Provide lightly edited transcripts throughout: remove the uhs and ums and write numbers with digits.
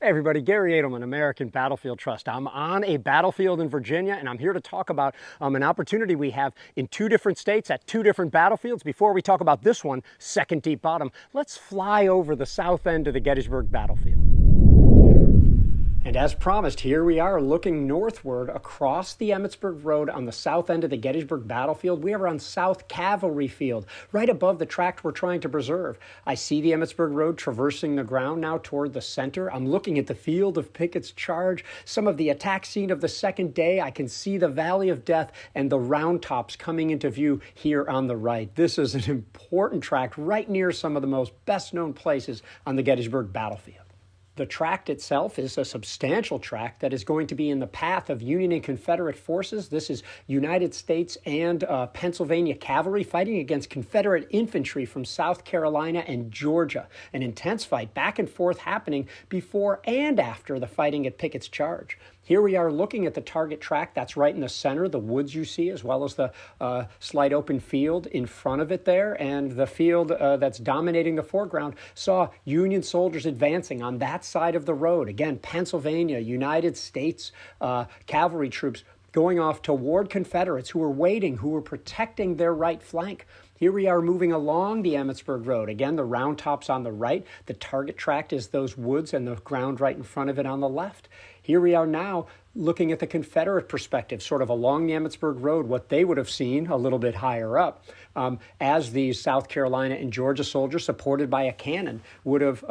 Hey everybody, Gary Edelman, American Battlefield Trust. I'm on a battlefield in Virginia, and I'm here to talk about an opportunity we have in two different states at two different battlefields. Before we talk about this one, Second Deep Bottom, let's fly over the south end of the Gettysburg battlefield. And as promised, here we are looking northward across the Emmitsburg Road on the south end of the Gettysburg battlefield. We are on South Cavalry Field, right above the tract we're trying to preserve. I see the Emmitsburg Road traversing the ground now toward the center. I'm looking at the field of Pickett's charge, some of the attack scene of the second day. I can see the Valley of Death and the Round Tops coming into view here on the right. This is an important tract right near some of the most best-known places on the Gettysburg battlefield. The tract itself is a substantial tract that is going to be in the path of Union and Confederate forces. This is United States and Pennsylvania cavalry fighting against Confederate infantry from South Carolina and Georgia. An intense fight back and forth happening before and after the fighting at Pickett's charge. Here we are looking at the target tract that's right in the center, the woods you see, as well as the slight open field in front of it there. And the field that's dominating the foreground saw Union soldiers advancing on that side of the road. Again, Pennsylvania, United States cavalry troops going off toward Confederates who were waiting, who were protecting their right flank. Here we are moving along the Emmitsburg Road. Again, the Round Tops on the right. The target tract is those woods and the ground right in front of it on the left. Here we are now looking at the Confederate perspective, sort of along the Emmitsburg Road, what they would have seen a little bit higher up, as these South Carolina and Georgia soldiers, supported by a cannon, would have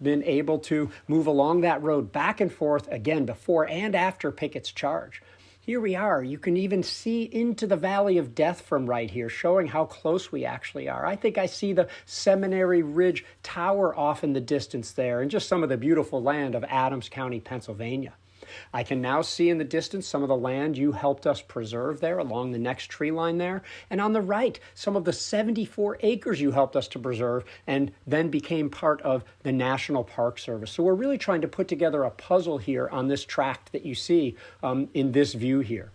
been able to move along that road back and forth, again, before and after Pickett's charge. Here we are. You can even see into the Valley of Death from right here, showing how close we actually are. I think I see the Seminary Ridge Tower off in the distance there, and just some of the beautiful land of Adams County, Pennsylvania. I can now see in the distance some of the land you helped us preserve there along the next tree line there. And on the right, some of the 74 acres you helped us to preserve and then became part of the National Park Service. So we're really trying to put together a puzzle here on this tract that you see in this view here.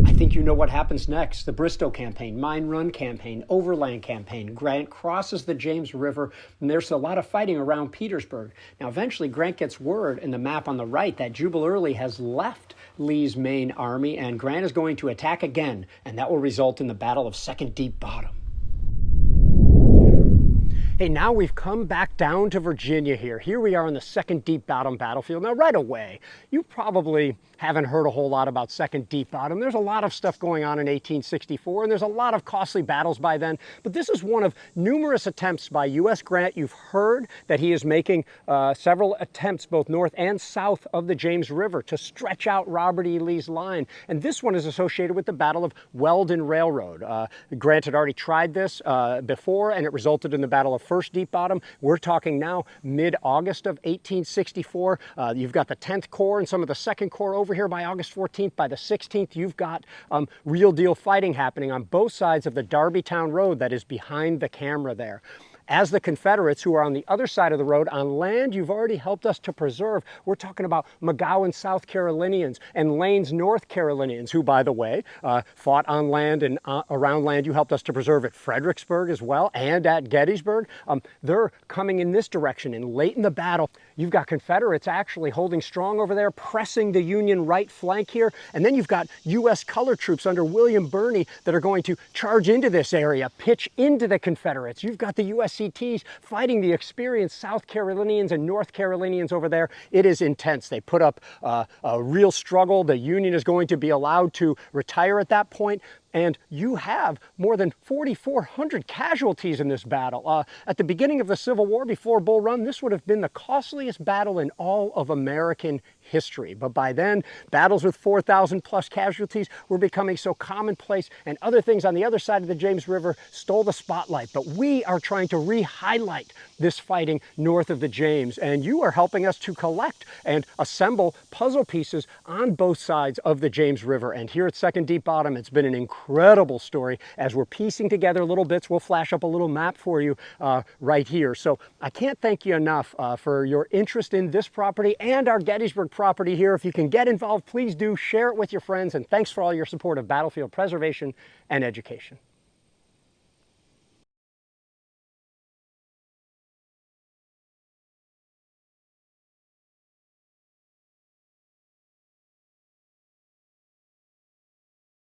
I think you know what happens next. The Bristow campaign, Mine Run campaign, Overland campaign. Grant crosses the James River, and there's a lot of fighting around Petersburg. Now, eventually, Grant gets word in the map on the right that Jubal Early has left Lee's main army, and Grant is going to attack again, and that will result in the Battle of Second Deep Bottom. Hey, now we've come back down to Virginia here. Here we are on the Second Deep Bottom battlefield. Now, right away, you probably haven't heard a whole lot about Second Deep Bottom. There's a lot of stuff going on in 1864, and there's a lot of costly battles by then. But this is one of numerous attempts by U.S. Grant. You've heard that he is making several attempts both north and south of the James River to stretch out Robert E. Lee's line. And this one is associated with the Battle of Weldon Railroad. Grant had already tried this before, and it resulted in the Battle of First Deep Bottom. We're talking now mid-August of 1864. You've got the 10th Corps and some of the 2nd Corps over here by August 14th. By the 16th, you've got real deal fighting happening on both sides of the Darbytown Road that is behind the camera there. As the Confederates, who are on the other side of the road, on land you've already helped us to preserve, we're talking about McGowan's South Carolinians and Lane's North Carolinians, who, by the way, fought on land and around land you helped us to preserve at Fredericksburg as well, and at Gettysburg. They're coming in this direction, and late in the battle, you've got Confederates actually holding strong over there, pressing the Union right flank here, and then you've got U.S. colored troops under William Birney that are going to charge into this area, pitch into the Confederates. You've got the U.S. CTs fighting the experienced South Carolinians and North Carolinians over there. It is intense. They put up a real struggle. The Union is going to be allowed to retire at that point. And you have more than 4,400 casualties in this battle. At the beginning of the Civil War, before Bull Run, this would have been the costliest battle in all of American history. But by then, battles with 4,000 plus casualties were becoming so commonplace, and other things on the other side of the James River stole the spotlight. But we are trying to re-highlight this fighting north of the James, and you are helping us to collect and assemble puzzle pieces on both sides of the James River. And here at Second Deep Bottom, it's been an incredible story. As we're piecing together little bits, we'll flash up a little map for you right here. So I can't thank you enough for your interest in this property and our Gettysburg property here. If you can get involved, please do share it with your friends, and thanks for all your support of battlefield preservation and education.